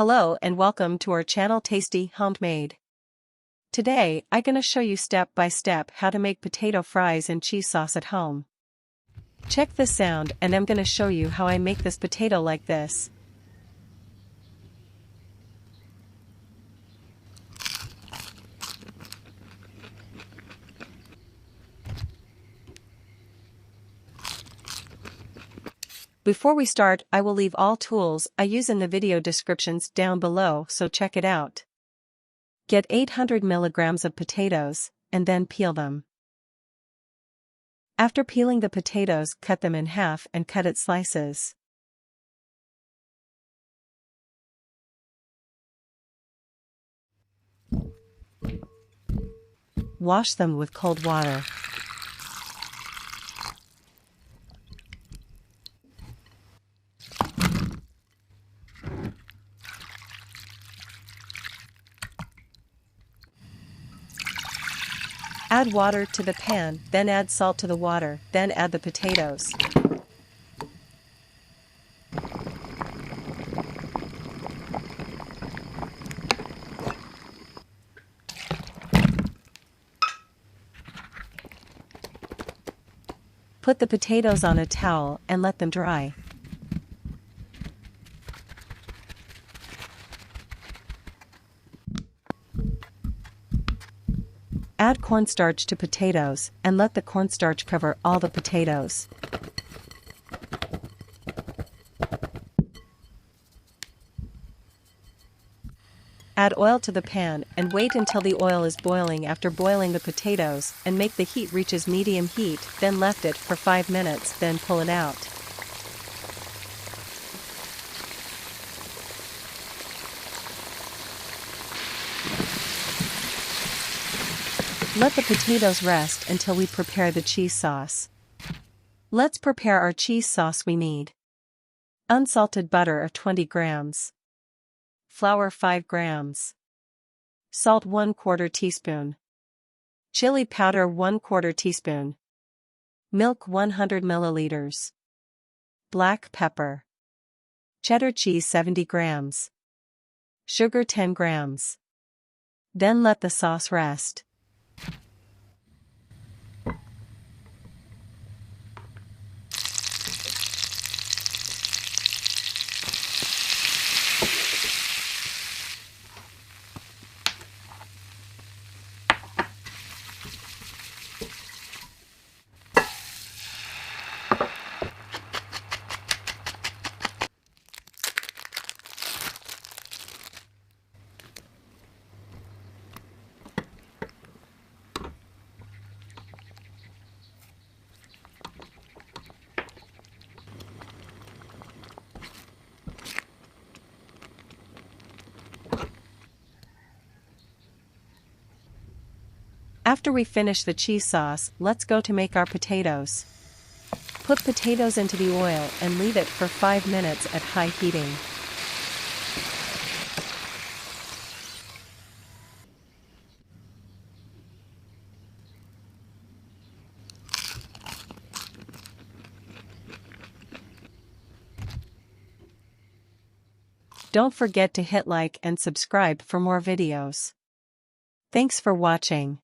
Hello and welcome to our channel Tasty Homemade. Today, I'm gonna show you step by step how to make potato fries and cheese sauce at home. Check the sound and I'm gonna show you how I make this potato like this. Before we start, I will leave all tools I use in the video descriptions down below, so check it out. Get 800 milligrams of potatoes, and then peel them. After peeling the potatoes, cut them in half and cut it slices. Wash them with cold water. Add water to the pan, then add salt to the water, then add the potatoes. Put the potatoes on a towel and let them dry. Add cornstarch to potatoes and let the cornstarch cover all the potatoes. Add oil to the pan and wait until the oil is boiling. After boiling the potatoes, and make the heat reaches medium heat, then left it for 5 minutes, then pull it out. Let the potatoes rest until we prepare the cheese sauce. Let's prepare our cheese sauce. We need unsalted butter of 20 grams, flour 5 grams, salt 1/4 teaspoon, chili powder 1/4 teaspoon, milk 100 milliliters, black pepper, cheddar cheese 70 grams, sugar 10 grams. Then let the sauce rest. After we finish the cheese sauce, let's go to make our potatoes. Put potatoes into the oil and leave it for 5 minutes at high heating. Don't forget to hit like and subscribe for more videos. Thanks for watching.